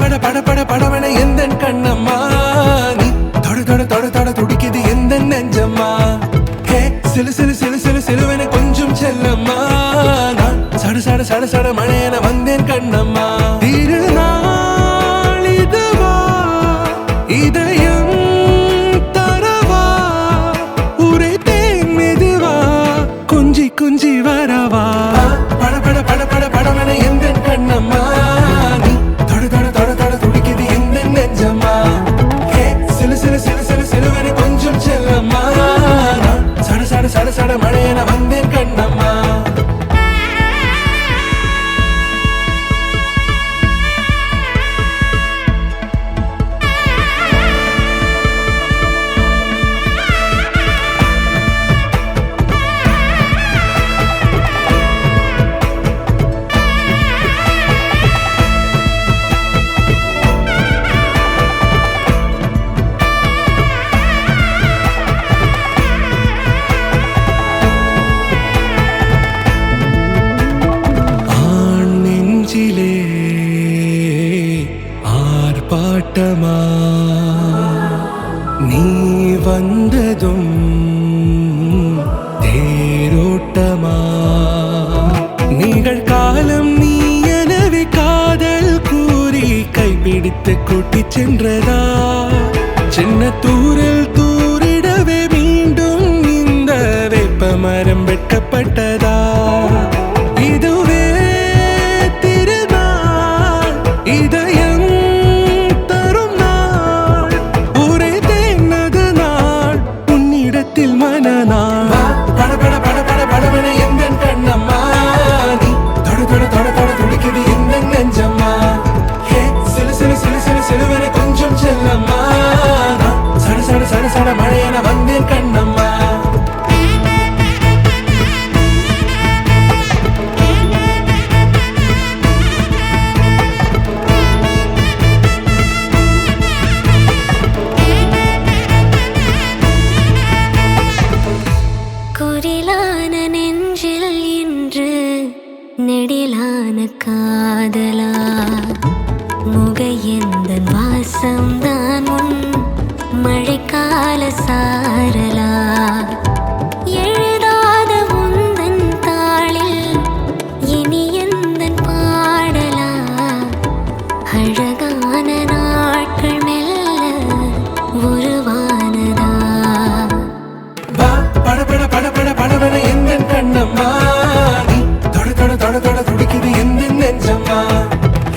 பட பட பட படவன எந்தன் கண்ணம்மா நீ தொட தொட தொட தொட துடிக்குது எந்த நெஞ்சம்மா ஹே சிலு சிலு சிலு சிலு சிலுவன கொஞ்சம் செல்லம்மா நான் சட சட சட சட மழையன வந்தேன் கண்ணம்மா திருநாள் இதுவா இதயம் தரவா உரைத்தேன் மெதுவா கொஞ்சி கொஞ்சி வரவா பட பட பட பட படவன எந்தன் கண்ணம்மா நீ தொட தொட தொட தொட துடிக்குது எந்த நெஞ்சம்மா ஹே சிலு சிலு சிலு சிலு சிலுவன கொஞ்சம் செல்லம்மா நான் சட சட சட சட மழையன வந்தேன் கண்ணம்மா ஆர்ப்பாட்டமா நீ வந்ததும் தேரோட்டமா நிகழ்காலம் நீ எனவே காதல் கூறி கைப்பிடித்து கூட்டிச் சென்றதா சின்ன தூரல் தூரிடவே மீண்டும் இந்த வேப்ப மரம் வெட்கப்பட்டதா இதுவே திருநாள் இதயம் தரும் நாள் உரைத்தேனது நாள் உன்னிடத்தில் மனநாள் பட பட பட பட படவன எந்தன் கண்ணம்மா நீ தொட தொட தொட தொட துடிக்குது எந்த நெஞ்சம்மா ஹே சிலு சிலு சிலு சிலு சிலுவன கொஞ்சம் செல்லம்மா நான் சட சட சட சட மழையன வந்தேன் கண்ணம்மா குரிலான நெஞ்சில் இன்று நெடிலான காதலா முக எந்த வாசம்தான் உன் மழைக்கால சாரலா எழுதாத உந்தன் தாளில் இனி எந்தன் பாடலா அழகான நாட்கள் மெல்ல உருவானதா பட பட பட பட படவன எந்தன் கண்ணம்மா நீ தொட தொட தொட தொட துடிக்குது எந்த நெஞ்சம்மா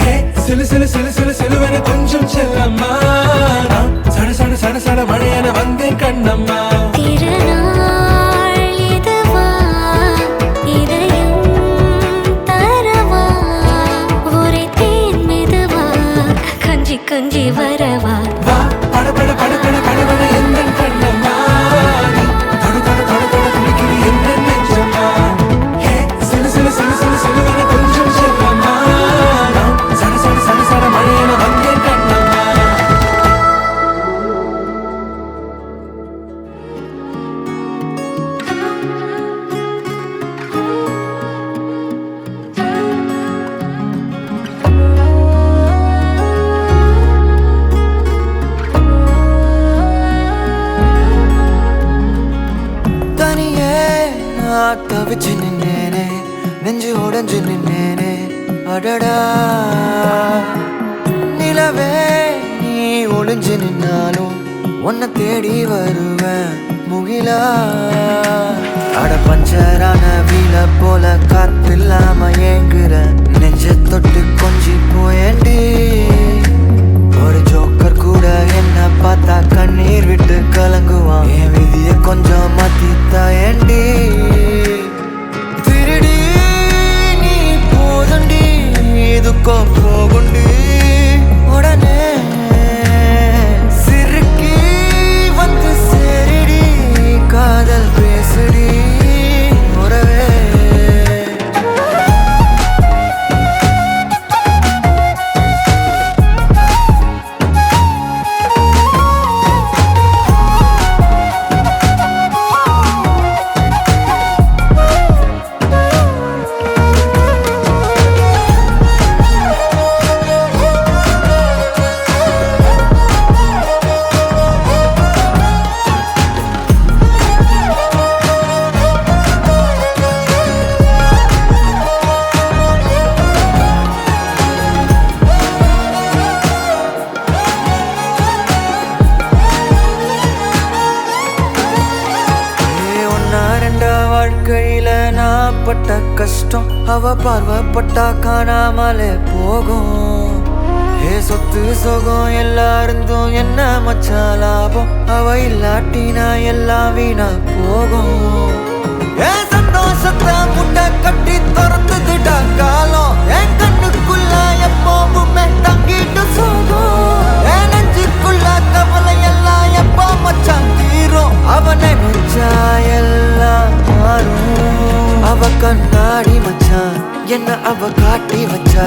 ஹே சிலு சிலு சிலு சிலு சிலுவன கொஞ்சம் செல்லம்மா நான் சட சட சட சட மழையன வந்தேன் கண்ணம்மா திருநாள் இதுவா இதயம் தரவா உரைத்தேன் மெதுவா கொஞ்சி கொஞ்சி வரவா பட பட பட பட படவன எந்தன் கண்ணம்மா நீ தொட தொட தொட தொட துடிக்குது எந்த நெஞ்சம்மா ஹே சிலு சிலு சிலு சிலு சிலுவன கொஞ்சம் செல்லம்மா நான் சட சட சட சட மழையன வந்தேன் கண்ணம்மா தனியே நான் தவிச்சு நின்னேனே நெஞ்சு உடைஞ்சு நின்னேனே அடடா நிலவே நீ ஒளிஞ்சு நின்னாலும் உன்னை தேடி வருவேன் முகிலா அட பஞ்சரான வீல போல காத்தில்லாம ஏங்குற நெஞ்ச தொட்டு கொஞ்சி போயேண்டி ஒரு ஜோக்கர் கூட என்ன பார்த்தா கண்ணீர் விட்டு கலங்குவான் என் விதிய கொஞ்சம் மாத்தி தாயண்டி திருடி நீ போதண்டி இதுக்கும் போகுண்டி உடனே சிறுக்கி வந்து சேரிடி காதல் பேசுடி உறவே பட்ட கஷ்டம் அவ பார்வப்பட்டா காணாமலே போகும். ஏ சொத்து சொகம் எல்லாருந்தும் என்ன மச்சான் லாபம், அவ இல்லாட்டினா எல்லாம் வீணா போகும். ஏ சந்தோஷத்தை முட்டை கட்டி திறந்துட்டா காலம், என் கண்ணுக்குள்ள எப்பவுமே தங்கிட்டு சோகம். என் நெஞ்சுக்குள்ள கவலை எல்லாம் எப்போ மச்சான் தீரும், அவன் நினைச்சா எல்லாம் மாறும். அவ கண்ணாடி மச்சான் என்ன அவ காட்டி வச்சா,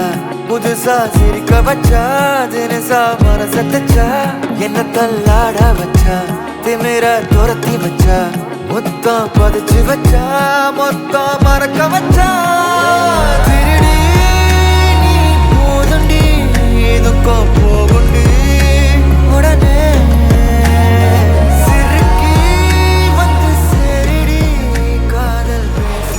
புதுசா சிரிக்க வச்சா, தினசா மனச தச்சா, என்ன தள்ளாட வச்சா, திமிர துரத்தி வச்சா, மொத்தம் பதிச்சு வச்சா, மொத்தம் மறக்க வச்சா. திருடி நீ போதுண்டி இதுக்கும் போகுண்டி, உடனே சிறுக்கி வந்து சேரிடி காதல் பேச.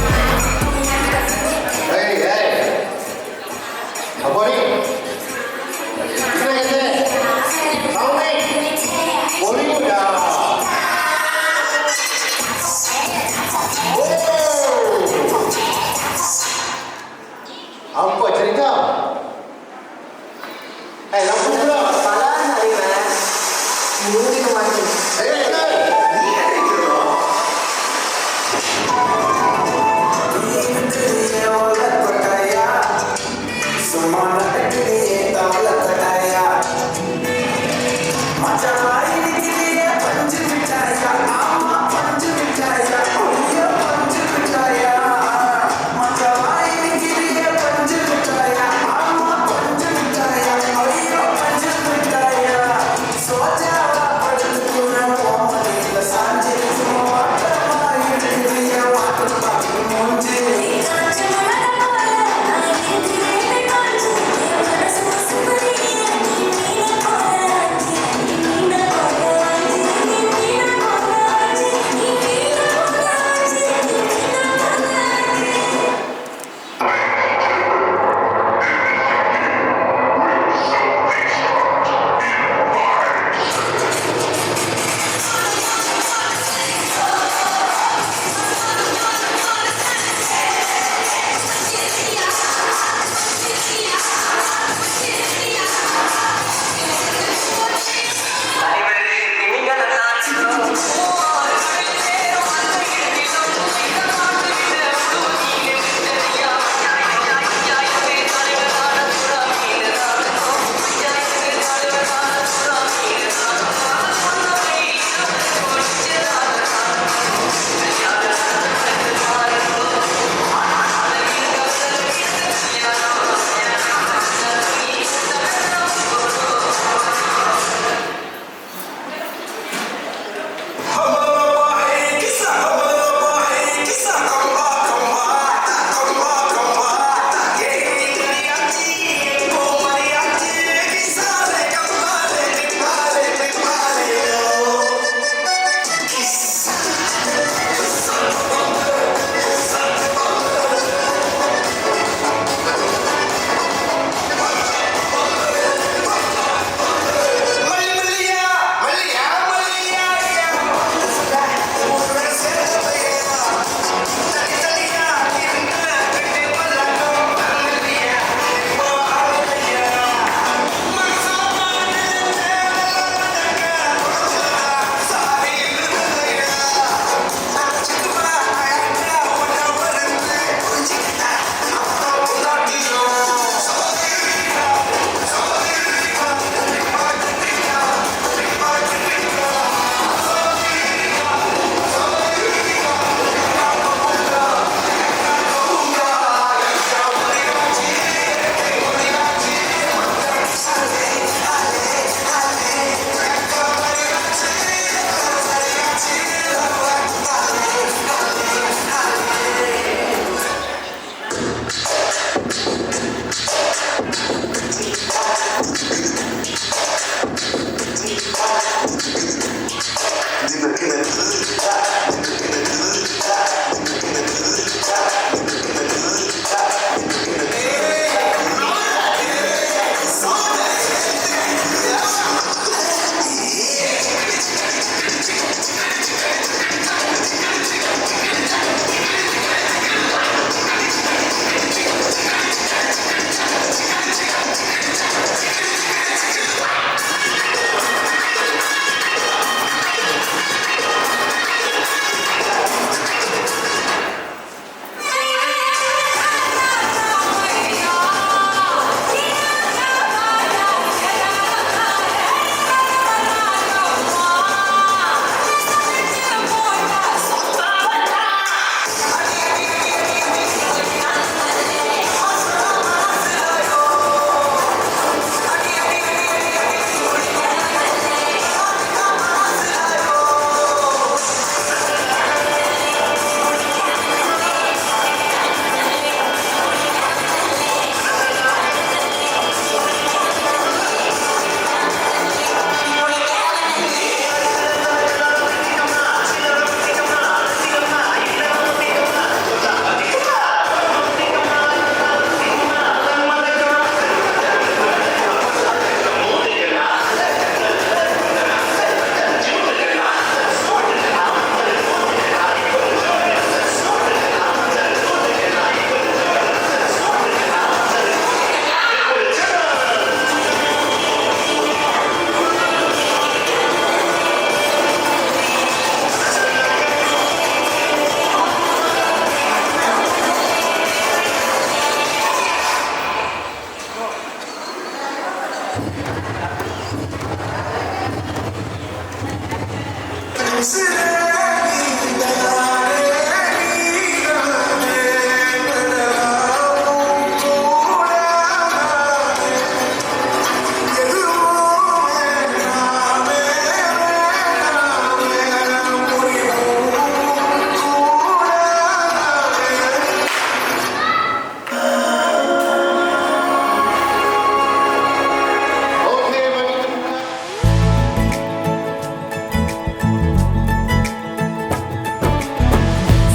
Apa cerita? Lampu pula. Salah hari man. Mungkin macam.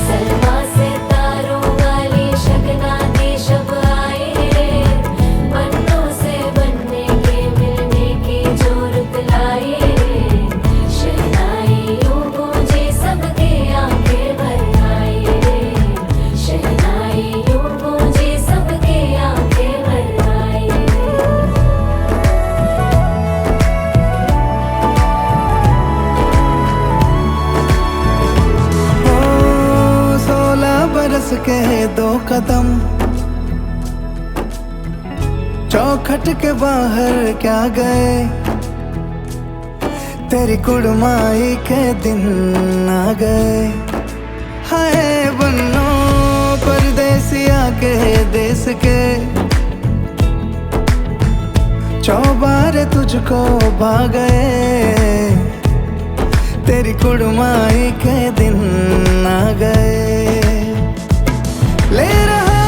Salma से तारों वाली शगना दे शब आए रे बन्नों से बनने के मिलने की जोरत लाए रे शहनाइयों गूंजे सबके आंखें भर आए रे शहनाइयों गूंजे सबके आंखें भर आए रे ओ 16 बरस के 2 कदम चौखट के बाहर क्या गए तेरी कुड़माई के दिन आ गए हाय बन्नो परदेसिया के देश के चौबारे तुझको भा गए तेरी कुड़माई के दिन आ गए ले रहा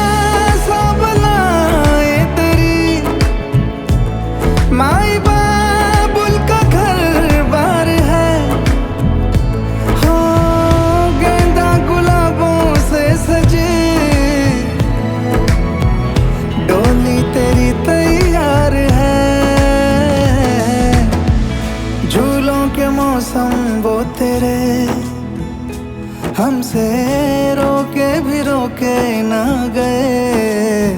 सब लाए तेरी माई बाबुल का घर बार है हो गेंदा गुलाबों से सजे डोली तेरी तैयार है झूलों के मौसम वो तेरे हमसे रोके भी रोके ना गए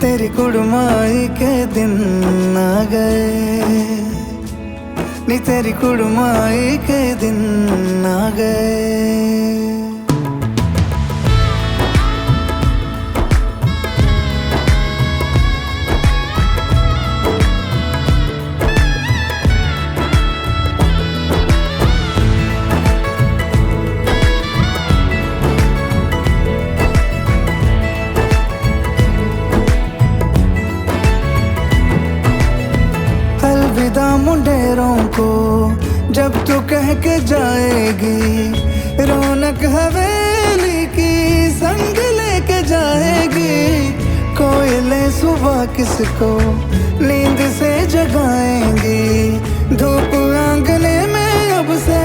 तेरी कुड़माई के दिन आ गए नी तेरी कुड़माई के दिन आ गए अलविदा मुंडेरों को जब तू कह के जाएगी रौनक हवेली की संग लेके जाएगी कोयले सुबह किसको नींद से जगाएंगी धूप आंगने में अब से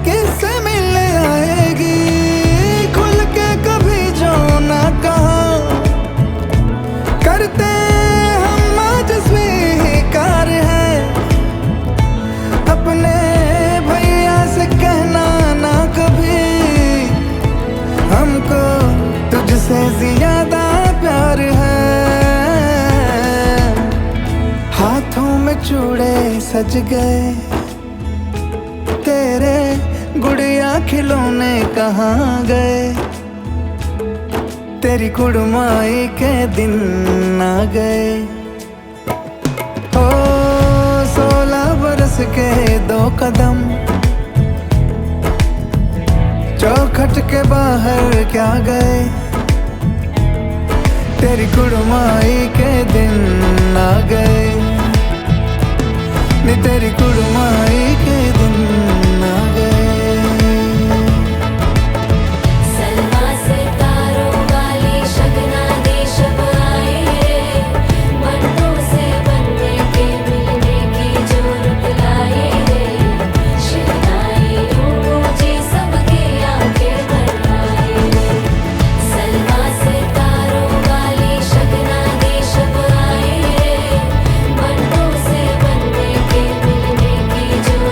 किससे मिलने आएगी खुल के कभी जो ना कहा करते हम आज स्वीकार है अपने भैया से कहना ना कभी हमको तुझसे ज्यादा प्यार है हाथों में चूड़े सज गए तेरे गुड़िया खिलौने कहाँ गए तेरी कुड़माई के दिन आ गए ओ 16 बरस के 2 कदम चौखट के बाहर क्या गए तेरी कुड़माई के दिन आ गए नी तेरी कुड़माई के दिन आ गए सलमा से तारों वाली शगना दे शब आए रे बन्नों से बनने के मिलने की जोरत लाए रे शहनाइयों गूंजे सबके आंखें भर आए रे सलमा से तारों वाली शगना दे शब आए रे बन्नों से बनने के मिलने की जोरत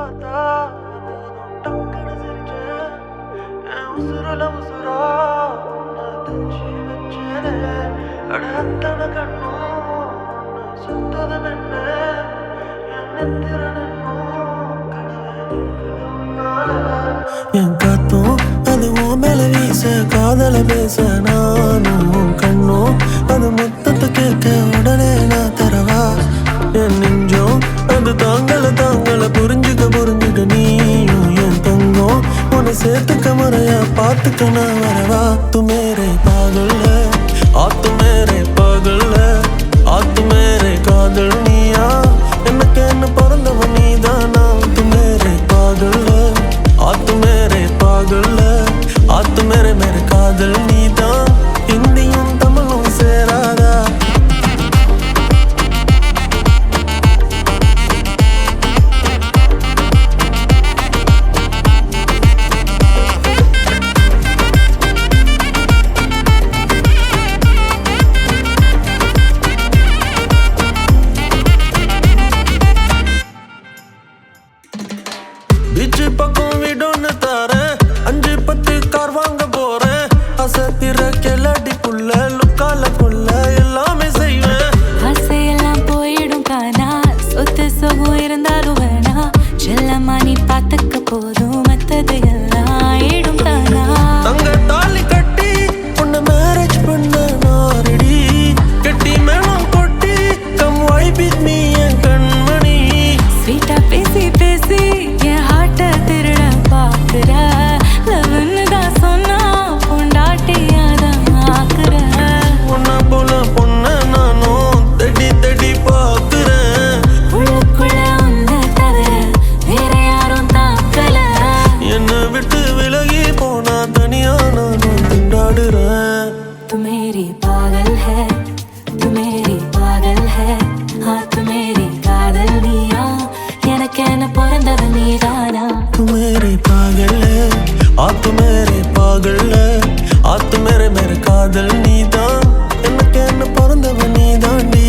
பார்த்தா போதும் டக்குன்னு சிரிச்சேன் என் உசுரல உசுரா உன்னை தச்சு வச்சேனே அட அத்தனை கண்ணும் உன்னை சுத்ததும் என்ன என் நெத்திரன் என் காத்தும் அது உன் மேல வீச காதல பேச நானும் கண்ணும் அது மொத்தத்தை கேட்க உடனே நான் தரவா என் நெஞ்சம் அது தாங்கள புரிஞ்சுக்க நீயும் என் தங்கம் உன்னை சேர்த்துக்க முறையா பார்த்துக்க நான் வரவா तू मेरे पागल है तू मेरे पागल है तू मेरे कादल நீயா எனக்கு என்ன பிறந்தவன் நீதானா तू मेरे पागल है तू मेरे पागल है तू मेरे कादल நீதான் இந்தியும் தமிழும் சேராதா बीच पக்கம் வீடொன்னு தாரேன் 5-10 கார் வாங்க போறேன் அசத்திர கெலடி புள்ள லுக்கால கொள்ள எல்லாமே செய்வேன் ஆசையெல்லாம் போயிடும் காணா சொத்து சுகம் இருந்தாலும் வேணா செல்லம்மா நீ பார்த்துக்க போதும் மத்தது எல்லாம் ஆயிடும் தானா தங்க தாலி கட்டி உன்னை மேரேஜ் பண்ண நான் ரெடி கட்டி மேளம் கொட்டி கம் வைப் வித் மீ என் கண்மணி ஸ்வீட்டா பேசி பேசி என் ஹார்ட்டை திருட பாக்குற லவ்னு தான் சொன்னா பொண்டாட்டியாதான் ஆக்குற உன்னை போல பொண்ண நானும் தேடி பார்க்கிறேன் உள்ளுக்குள்ள உன்னை தவிர வேற யாரும் தாக்கல என்னை விட்டு விலகி போனா தனியா நானும் திண்டாடுறேன் तू मेरी पागल है तू मेरी पागल है तू मेरी कादल நீயா எனக்கு என்ன பிறந்தவன் நீதானா तू मेरे पागल है तू मेरे पागल है तू मेरे कादल நீதான் எனக்கு என்ன பிறந்தவன் நீதாண்டி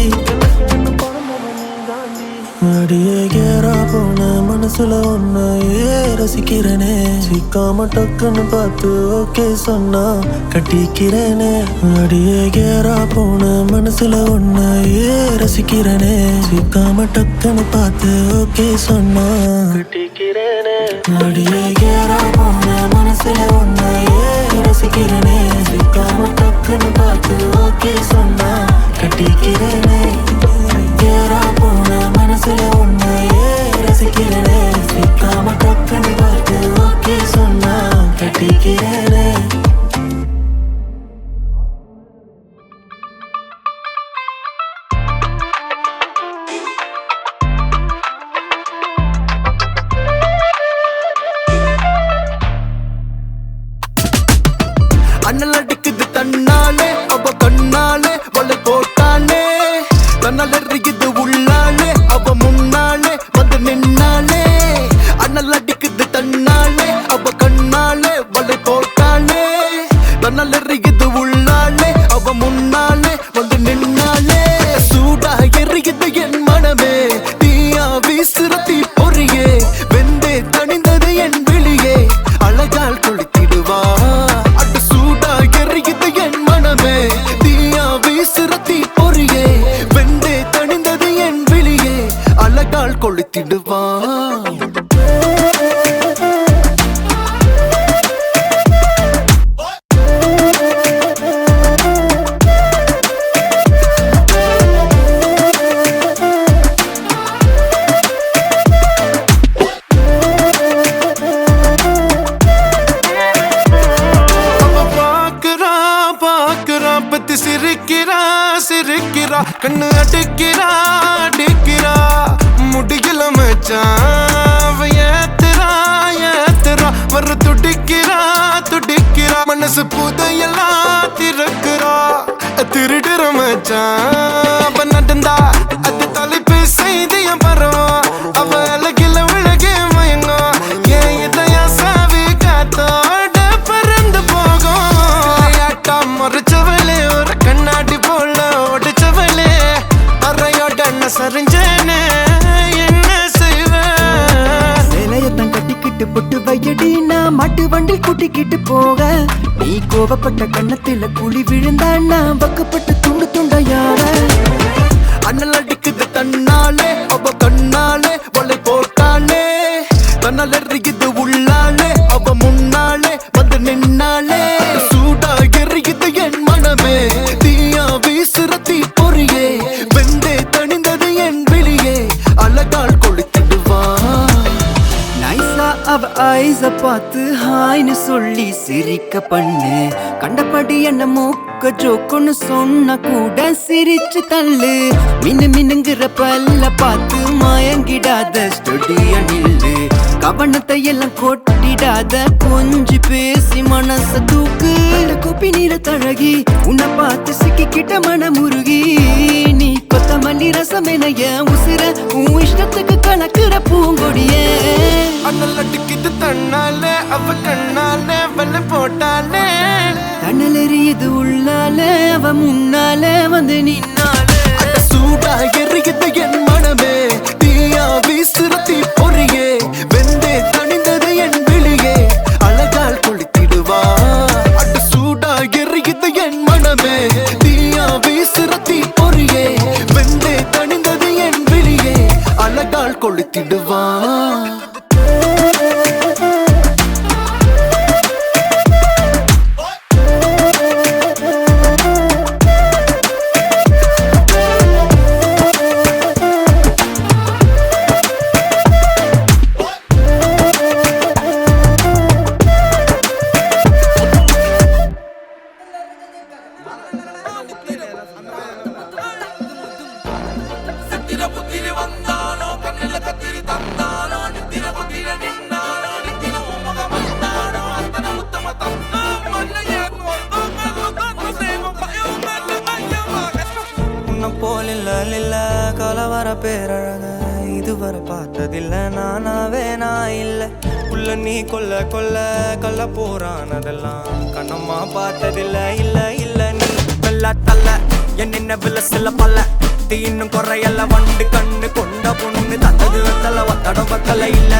அடியே கேரா போன மனசுல ஒன்னையே ரசிக்கிறேனே சிக்காம டக்குன்னு பார்த்து ஓகே சொன்னா கட்டிக்கிறேனே அடியே கேரா போன மனசுல ஒன்னையே ரசிக்கிறேனே சிக்காம டக்குன்னு பார்த்து ஓகே சொன்னா கட்டிக்கிறேனே அடியே கேரா போன மனசுல ஒன்னையே ரசிக்கிறேனே சிக்காம டக்குன்னு பார்த்து ஓகே சொன்னா கட்டிக்கிறேனே கேரா போன மனசுல ஒன்னையே ரசிக்கிறேனே சிக்காம டக்குன்னு பார்த்து ஓகே சொன்னா கட்டிக்கிறேனே அண்ணல் அடிக்குது தன்னாலே அவ கண்ணாலே வலை போட்டாலே தன்னால் எறிக்குது உள்ளாலே அவ முன்னாலே வந்து நின்னாலே அண்ணல் அடிக்குது தன்னாலே அவ கண்ணாலே வலை போட்டாலே தன்னால் எறிக்குது உள்ளாலே அவ முன்னாலே வந்து நின்னாலே சூடா எறிக்குது என் மனமே தீயா வீசுற தீ பொறியே வெந்தே தணிந்தது என் வெளியே அழகால் கொளுத்திடுவா அட்டு சூடா எறிக்குது என் மனமே தீயா வீசுற தீ பொறியே வெந்தே தணிந்தது என் வெளியே அழகால் கொளுத்திடுவா பத்தி சிரிக்கிறா கண்ணு அடிக்கிறா முடியல மச்சான் ஏத்துறா வர துடிக்கிறா மனசு புதையெல்லாம் திறக்கிறா திருடுற மச்சான் நடந்தா அது தலைப்பு செய்திய பரவா அவ அழகில விழகே மயங்கும் ஏன் இதயா சாவி காத்தோட பறந்து போகும் மறைச்சவளே ஒரு கண்ணாடி போல ஒடிச்சவளே அறையோட சரிஞ்சேனே என்ன செய்வேன் பொட்டு வையடி நான் மாட்டு வண்டி கூட்டிக்கிட்டு போக நீ கோவப்பட்ட கண்ணத்துல குழி விழுந்தா நான் வக்கப்பட்டு துண்டு துண்டையார அண்ணல் அடிக்குது தன்னாலே அவ கண்ணாலே வலை போட்டாலே தன்னால் எறியுது உள்ளாலே அவ முன்னாலே வந்து நின்னாலே சூடா எறியுது என் மனமே தீயா வீசுற தீ பொறியே வெந்தே தணிந்தது என் வெளியே அழகால் கொளுத்திடுவா நைசா அவ ஐஸ பார்த்து ஹாய்னு சொல்லி சிரிக்க பண்ணு கண்டபடி என்ன மூக்க ஜோக்குன்னு சொன்ன கூட சிரிச்சு தள்ளு மின்னு மின்னுங்கிற பல்ல பார்த்து மயங்கிடாத ஸ்டுடிய நில்லு கவனத்தை எல்லாம் கொட்டிடாத கொஞ்சி பேசி மனச தூக்கு கோப்பி நீர தழகி உன்னை பார்த்து சிக்கிக்கிட்ட மனமுருகி நீ கொத்தமல்லி ரசம் எனைய உசிர உன் இஷ்டத்துக்கு கலக்குற பூங்கொடியே அண்ணல் அடிக்குது தன்னாலே அவ கண்ணாலே வெள்ள போட்டாலே தன்னல் எறியுது உள்ளாலே அவ முன்னாலே வந்து நின்னாலே சூடா எறியுது என் மனமே தீயா வீசுற தீ பொறியே வெந்தே தணிந்தது என் வெளியே அழகால் கொளுத்திடுவா அட சூடா எறியுது என் மனமே தீயா வீசுற தீ பொறியே வெந்தே தணிந்தது என் வெளியே அழகால் கொளுத்திடுவா போலில்ல கலவர பேரழக இதுவரை பார்த்ததில்ல நானாவே நான் இல்ல உள்ள நீ கொல்ல கொல்ல கல்ல போறானதெல்லாம் கண்ணம்மா பார்த்ததில்ல இல்ல இல்ல நீ வெள்ள தள்ள என்ன வில்ல சில பல்ல இன்னும் குறையல்ல வண்டு கண்ணு கொண்ட பொண்ணு தந்தது வெத்தல ஒத்தடம் பத்தல இல்ல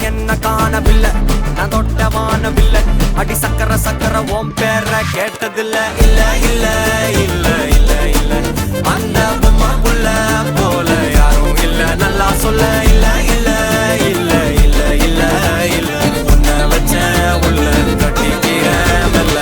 என்ன காணவில்லை நான் தொட்ட வானவில்லை அடி சக்கர சக்கர ஓம் பேர கேட்டதில்ல இல்ல இல்ல இல்ல இல்ல இல்ல அந்த பொம்மாக்குள்ள போல யாரும் இல்ல நல்லா சொல்ல இல்ல இல்ல இல்ல இல்ல இல்ல இல்ல உன்னை வச்ச உள்ள கட்டிக்கிற மெல்ல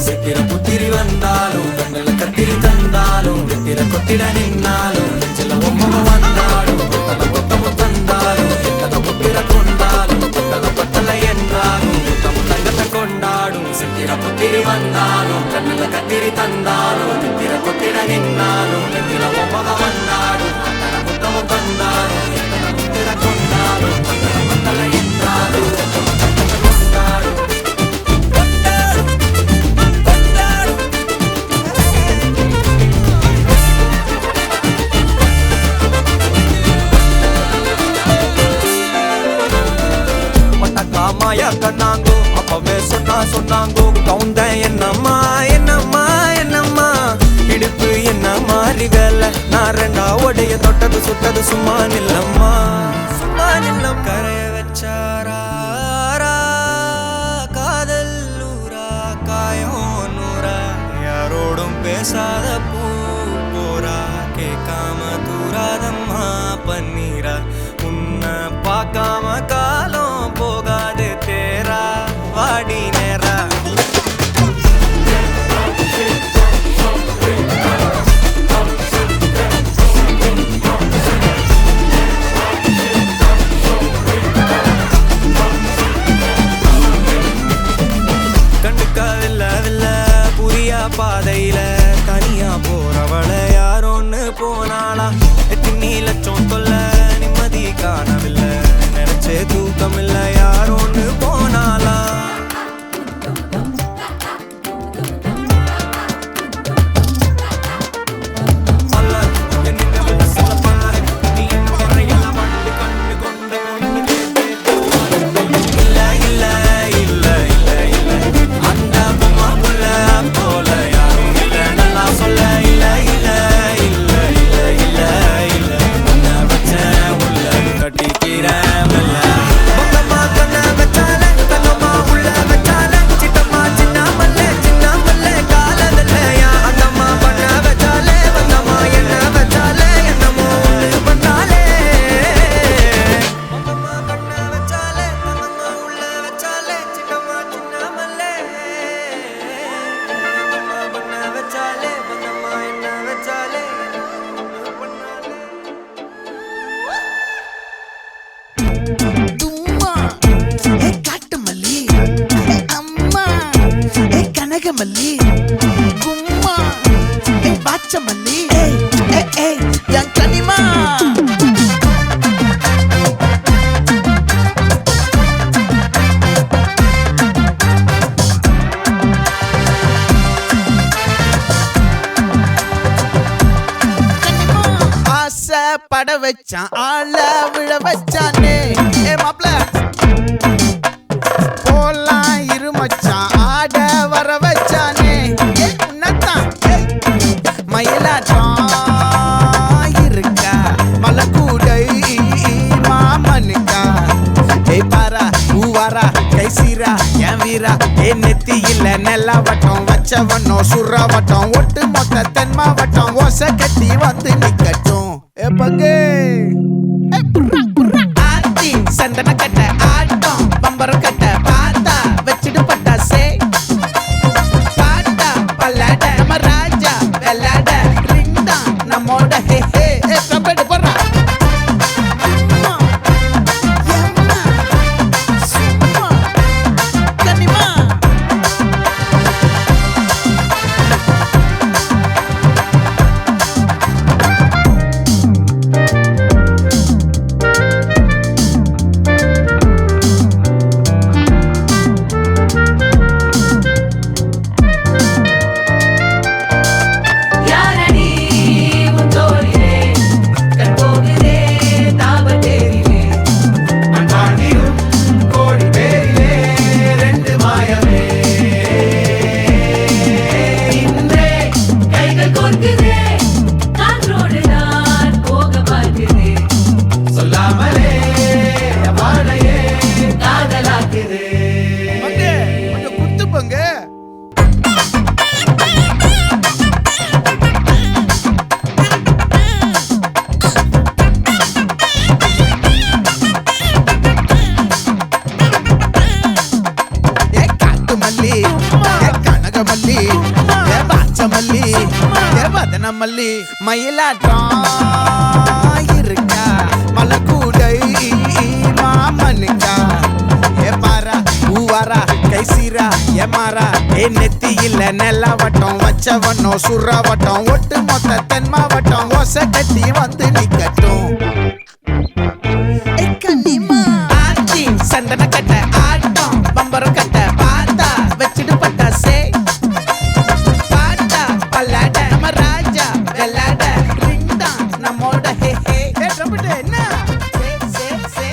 சித்திர புத்திரி வந்தாலும் கண்ணுல கத்திரி தந்தாலும் வெத்திர கொத்திட நின்னாலும் நெஞ்சில ஒம்ம வந்தாலும் கொத்தல கொத்தம தந்தாலும் எத்தனை புத்திர கொண்டாலும் கொத்தல கொத்தல என்றாலும் கொத்தம தங்கத்தை கொண்டாடும் சித்திர புத்திரி வந்தாலும் கண்ணுல கத்திரி தந்தாலும் வெத்திர கொத்திட நின்னாலும் நெஞ்சில ஒம்ம வந்தாலும் கொத்தல கொத்தம தந்தாலும் எத்தனை புத்திர கொண்டாலும் கொத்தல கொத்தல என்றாலும் கொத்தம தங்கத்தை கொண்டாடும் மாயா கண்ணாங்கோ அப்பவே சொன்னாங்கோ கவுந்த என்னம்மா என்னம்மா என்னம்மா இடுப்பு என்ன மாறி வேலை நான் ரெண்டா உடைய தொட்டது சுட்டது சும்மா நில்லம்மா சும்மா நில்லம் கரைய வச்சாரா காதல் ஊரா காயம் நூறா யாரோடும் பேசாத பூ போரா கேட்காம தூராதம்மா பன்னீரா உன்னை பார்க்காம காலம் போகாது தேரா வாடி நேரா கண்டுக்காதில்ல வில்ல புரியா பாதையில தனியா போறவளை யாரோன்னு போனாளா எத்தனை லட்சம் தொல்ல மல்லி கும்மா ஏய் பாச்ச மல்லி ஏய் ஏய் ஏய் என் கனிமா ஆசை பட வச்சான் ஆள விழ வச்சானே ஏ மாப்ள போலாம் இருமச்சான் ஆட வர வச்சானே ஏ உன்னதான் மயிலாட்டம் இருக்கா மலக்கூடை மாமனுக்கா ஏய் பாரா பூவாரா கைசீரா என் வீரா ஏ நெத்தி இல்ல நெல்லாவட்டம் வச்சவனோ சுறாவட்டம் ஒட்டு மொத்த தென் மாவட்டம் ஓசை கட்டி வந்து நிக்கட்டும் ஏ பங்கே ஆத்தி சந்தன கட்ட ஆட்டம் பம்பரம் கட்ட பாத்தா வச்சிடு பட்டாசே பாட்டா பல்லாட நம்ம ராஜா வெள்ளாட ரிங் தான் நம்மோட ஹே ஹே ஏ கபடி போடுறா கனிமா யாரடி உன் தோளிலே கண் போகுதே தாபத்தேரிலே அன்பாண்டியும் கோடி பேரிலே ரெண்டு மாயமே இன்றே கைகள் கோர்க்குதே காற்றோடு நான் போக பார்க்குதே சொல்லாமலே வாழையே காதலாக்குதே பங்கே கொஞ்சம் குத்து பங்கே ஏ காட்டு மல்லி ஏ கனக மல்லி ஏ பாச்ச மல்லி ஏ வதன மல்லி மயிலாட்டம் இருக்கா மலக்கூடை மாமனுக்கா ஏ பாரா பூவாரா கைசீரா ஏ மாறா ஏ நெத்தி இல்ல நெல்லாவட்டம் வச்சவனோ சுறாவட்டம் ஒட்டு மொத்த தென் மாவட்டம் ஓசை கட்டி வந்து நிக்கட்டும் ஆச்சி சந்தன கட்ட ஆட்டம் பம்பரம் கட்ட பாத்தா வச்சிடு பட்டாசே பாட்டா பல்லாட நம்ம ராஜா வெள்ளாட ரிங் தான் நம்மோட ஹே ஹே ஏ ட்ரம்பட் என்ன சே சே சே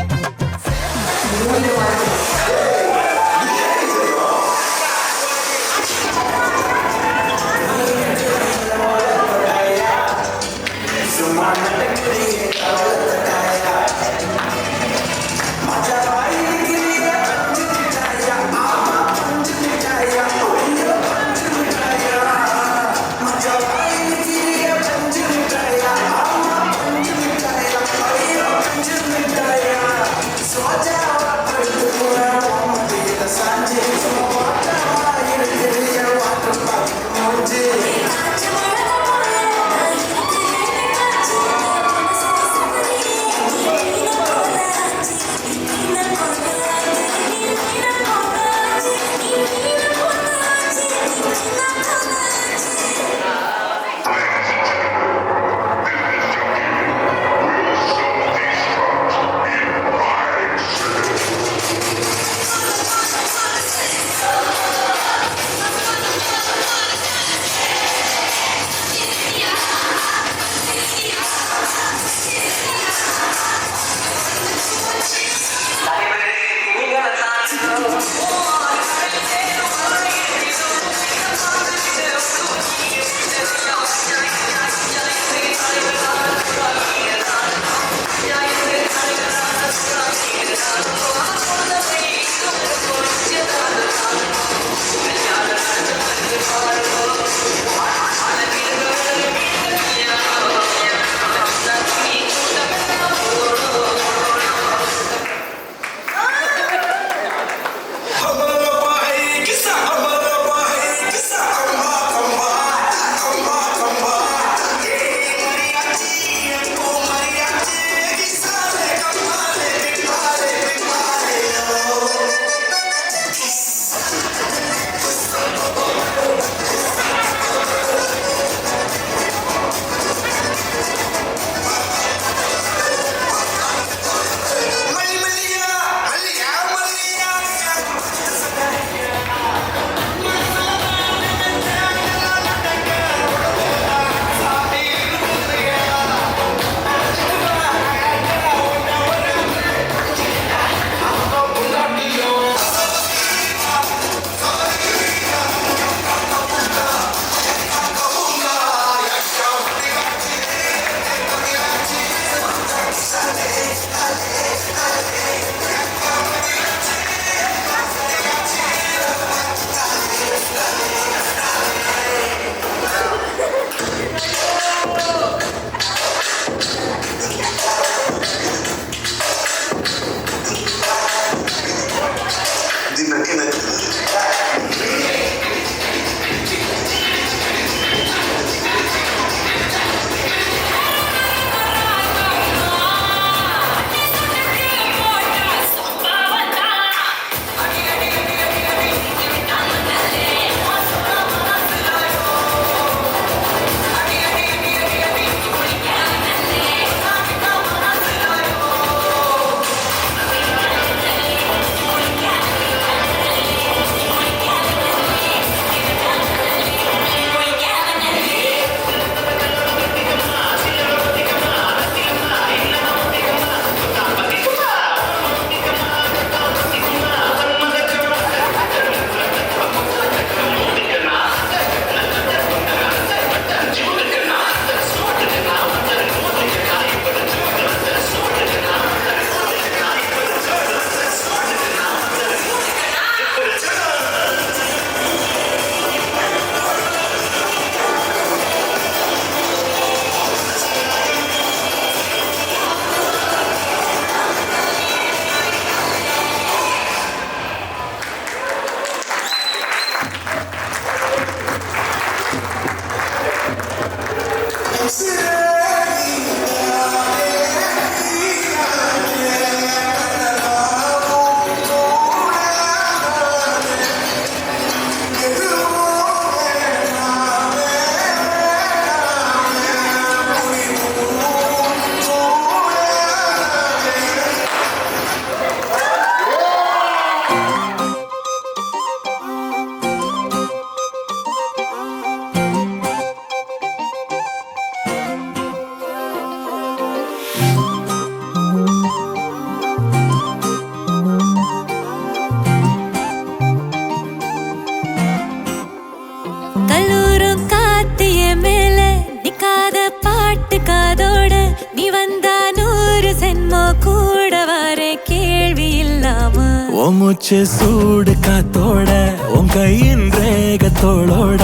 மூச்சு சூடு காத்தோட உன் கையின் ரேகத்தோளோட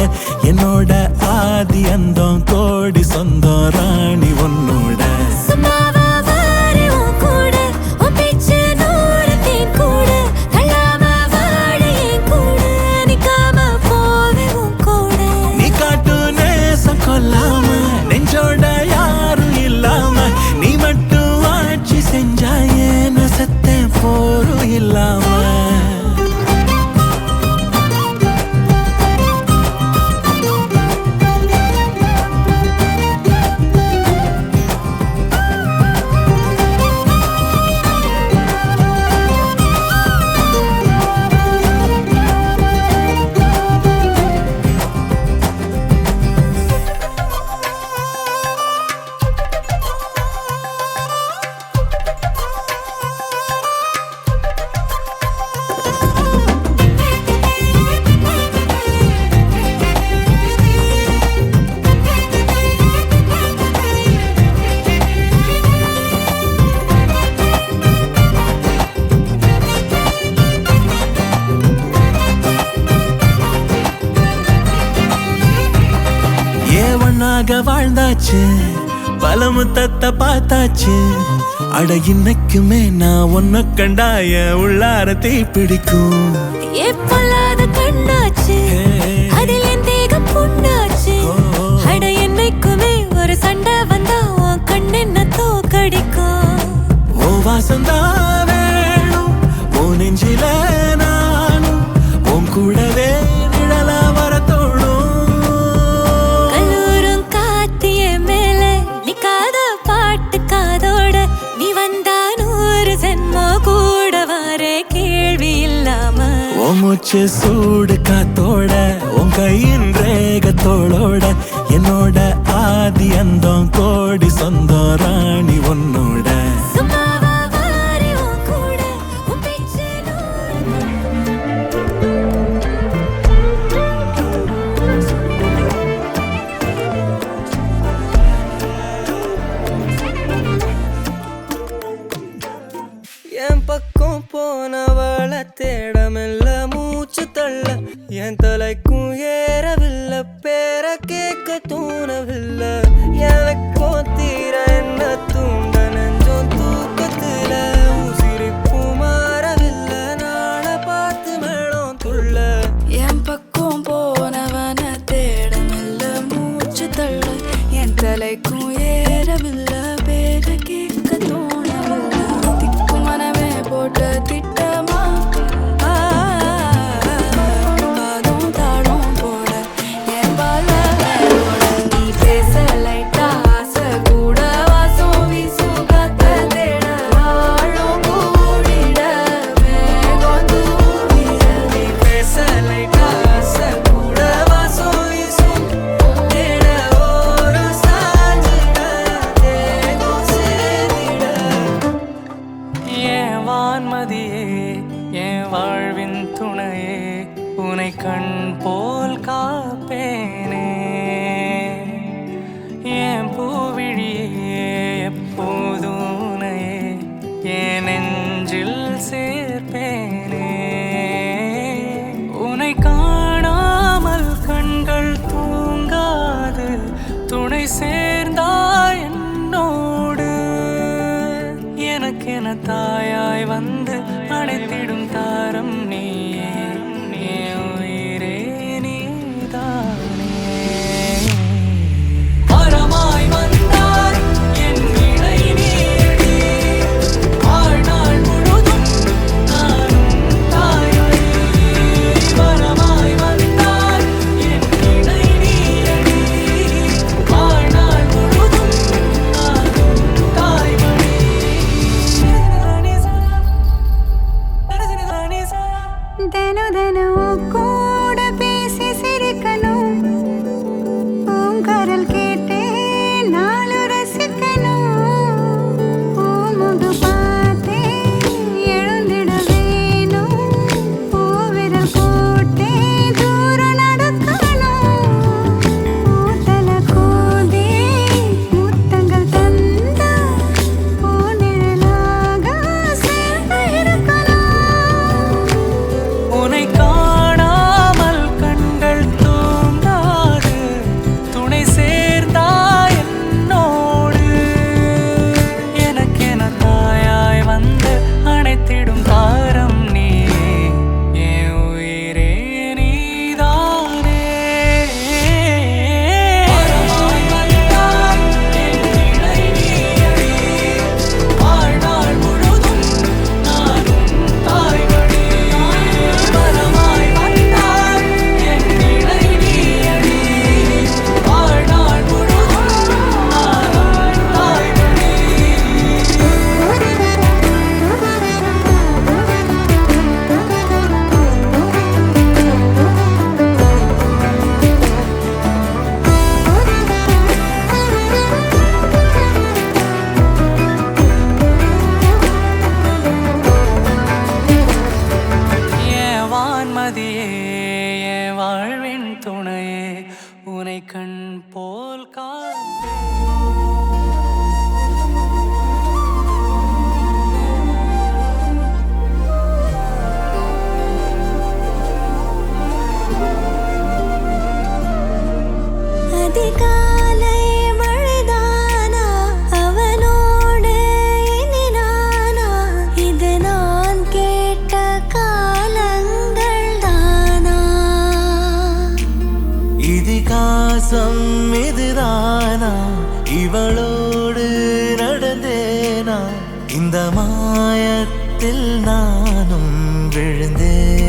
என்னோட ஆதி அந்தம் கோடி சொந்தம் ராணி உன்னோட சும்மாவா வாரி உன் கூட உன் பேச்சு நூறத்தின் கூட தள்ளாம வாழ என் கூட நிக்காம போவே உன் கூட நீ காட்டு நேசம் கொல்லாம நெஞ்சோட யாரும் இல்லாம நீ மட்டும் ஆட்சி செஞ்சாயே நசத்தே போரும் இல்லாம ஏவனாக வாழ்ந்தாச்சு பல முத்தத்தை பார்த்தாச்சு அட இன்னைக்குமே நான் உன்னை கண்டாய உள்ளார தீ பிடிக்கும் எப்பொல்லாத கண்ணாச்சு அதில் என் தேகம் புண்ணாச்சு அட என்னைக்குமே ஒரு சண்டை வந்தா உன் கண்ணென்ன தோக்கடிக்கும் ஓ வாசந்தான் வேணும் ஓ நெஞ்சில நானும் உன் கூடவே நிழலா வர தோணும் கல்லூரும் காத்திய மேல நிக்காத பாட்டு காதோட நீ வந்தா 100 ஜென்மோ கூட வர கேள்வி இல்லாம ஓ மூச்சு சூடு காத்தோட உன் கையின் ரேகத்தோளோட என்னோட ஆதி அந்தம் கோடி சொந்தம் ராணி உன்னோட சும்மாவா வாரி உன் கூட உன் பேச்சு என் பக்கம் போனவள தேடமெல்ல மூச்சு தள்ள என் தலைக்கும் ஏறவில்லை பேர கேட்க தூணவில்லை எனக்கும் தீர என்ன தூண்ட நெஞ்சம் தூக்கத்துல உசிரிப்பு மாறவில்லை நாள பார்த்து மேளம் துள்ள என் பக்கம் போனவன தேடமில்ல மூச்சு தள்ள என் தலைக்கும் ஏறவில்லை பேர கேட்க தோணவில்லை திக்கு மனமே போட்ட திட்டமா பாதம் தாளம் போட என் பால நீ பேச லைட்டா ஆசை கூட வாசம் வீசும் காத்த தேட ஆழம் கூடிட மேகம் தூவிட நீ பேச லைட்டா ஆசை கூட வாசம் வீசும் தேட ஒரு சாஞ்சிட தேகம் சேர்ந்திட என் வான்மதியே என் வாழ்வின் துணையே உனை கண் போல் காப்பேனே என் பூவிழியே எப்போதும் உனையே என் நெஞ்சில் சேர்ப்பேனே உனை காணாமல் கண்கள் தூங்காது துணை சேர்ந்தாய் என்னோடு எனக்கென தாயாய் வந்து அடைத்திடும் தாரம் நீயே என் உயிரே நீதானே வரமாய் வந்தாய் என் இணை நீடி வாழ்நாள் முழுதும் நானும் தாயொலி வரமாய் வந்தாய் என் இணை நீடி வாழ்நாள் முழுதும் நானும் தாய்மொழி தெனு அணைத்திடும் தாரம் நீ என் உயிரே நீதானே வரமாய் வந்தாய் என் நிலை நீயடி வாழ்நாள் முழுதும் நானும் தாய்வழி வரமாய் வந்தாய் என் நிலை நீயடி வாழ்நாள் முழுதும் நானும் தாய்வழி என் வான்மதியே என் வாழ்வின் துணையே உனை கண் போல் அதிகாலை மழைதானா அவனோடு இனி நானா இது நான் கேட்ட காலங்கள் தானா இதிகாசம் இதுதானா இவளோடு நடந்தேனா இந்த மாயத்தில் நானும் விழுந்தேன்